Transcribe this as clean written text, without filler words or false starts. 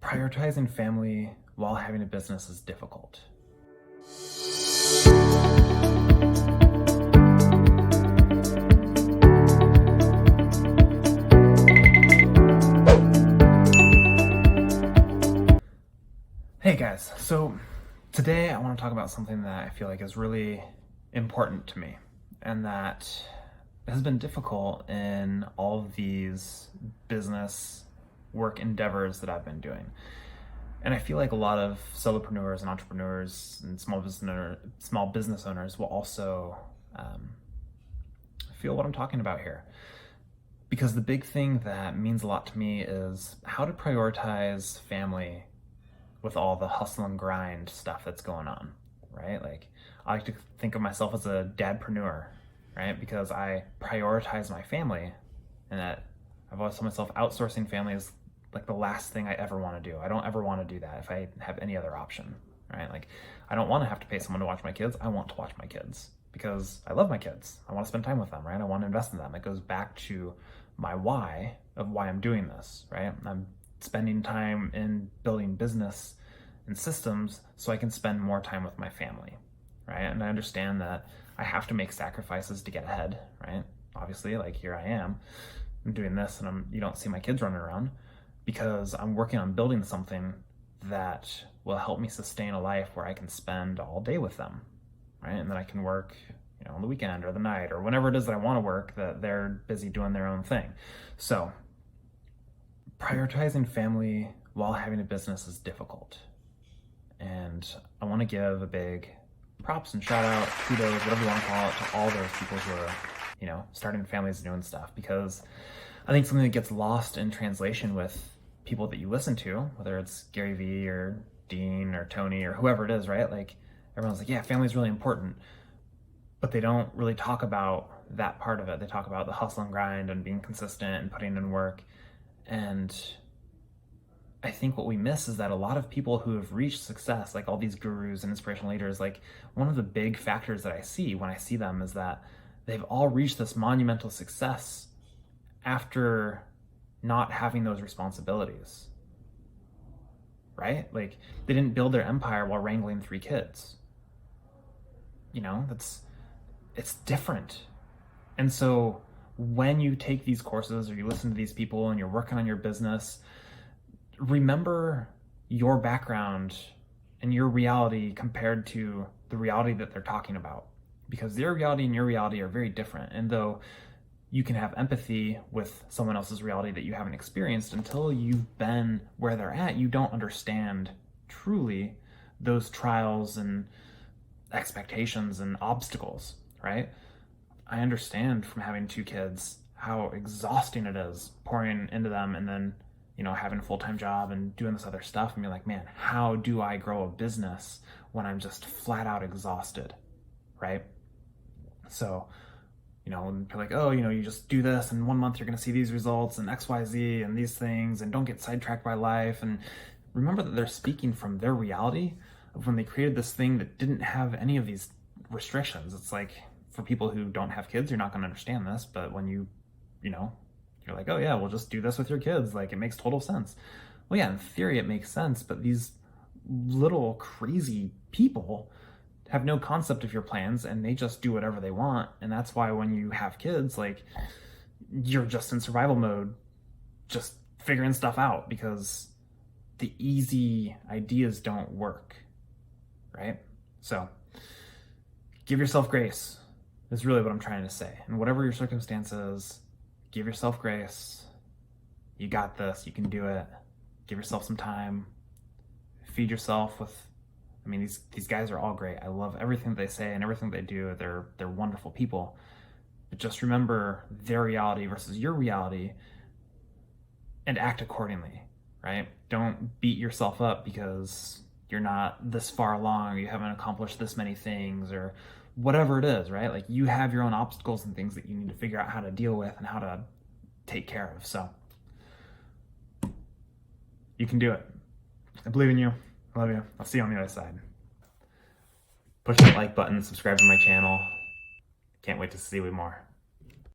Prioritizing family while having a business is difficult. Hey guys, so today I want to talk about something that I feel like is really important to me and that has been difficult in all of these business work endeavors that I've been doing. And I feel like a lot of solopreneurs and entrepreneurs and small business owners will also feel what I'm talking about here. Because the big thing that means a lot to me is how to prioritize family with all the hustle and grind stuff that's going on, right? Like, I like to think of myself as a dadpreneur, right? Because I prioritize my family, and that I've always told myself outsourcing family is like the last thing I ever want to do. I don't ever want to do that if I have any other option, right? Like, I don't want to have to pay someone to watch my kids. I want to watch my kids because I love my kids. I want to spend time with them, right? I want to invest in them. It goes back to my why of why I'm doing this, right? I'm spending time in building business and systems so I can spend more time with my family, right? And I understand that I have to make sacrifices to get ahead, right? Obviously, like, here I am, I'm doing this and you don't see my kids running around because I'm working on building something that will help me sustain a life where I can spend all day with them, right? And then I can work, on the weekend or the night or whenever it is that I want to work, that they're busy doing their own thing. So prioritizing family while having a business is difficult. And I want to give a big props and shout out, kudos, whatever you want to call it, to all those people who are, starting families and doing stuff, because I think something that gets lost in translation with people that you listen to, whether it's Gary Vee or Dean or Tony or whoever it is, right? Like, everyone's like, yeah, family is really important, but they don't really talk about that part of it. They talk about the hustle and grind and being consistent and putting in work. And I think what we miss is that a lot of people who have reached success, like all these gurus and inspirational leaders, like, one of the big factors that I see when I see them is that they've all reached this monumental success after not having those responsibilities, right? Like, they didn't build their empire while wrangling 3 kids. It's different. And so when you take these courses or you listen to these people and you're working on your business, remember your background and your reality compared to the reality that they're talking about, because their reality and your reality are very different. And though you can have empathy with someone else's reality that you haven't experienced, until you've been where they're at, you don't understand truly those trials and expectations and obstacles, right? I understand from having 2 kids how exhausting it is pouring into them and then, having a full-time job and doing this other stuff, and you're like, man, how do I grow a business when I'm just flat out exhausted, right? So, when people are like, oh, you just do this and 1 month you're going to see these results and X, Y, Z and these things, and don't get sidetracked by life. And remember that they're speaking from their reality of when they created this thing that didn't have any of these restrictions. It's like, for people who don't have kids, you're not going to understand this, but when you're like, oh yeah, we'll just do this with your kids. Like, it makes total sense. Well, yeah, in theory it makes sense, but these little crazy people have no concept of your plans and they just do whatever they want. And that's why when you have kids, like, you're just in survival mode, just figuring stuff out, because the easy ideas don't work, right? So give yourself grace is really what I'm trying to say. And whatever your circumstances, give yourself grace. You got this. You can do it. Give yourself some time. Feed yourself with, these guys are all great. I love everything they say and everything they do. They're wonderful people. But just remember their reality versus your reality and act accordingly, right? Don't beat yourself up because you're not this far along or you haven't accomplished this many things or whatever it is, right? Like, you have your own obstacles and things that you need to figure out how to deal with and how to take care of. So you can do it. I believe in you. I love you. I'll see you on the other side. Push that like button, subscribe to my channel. Can't wait to see you more.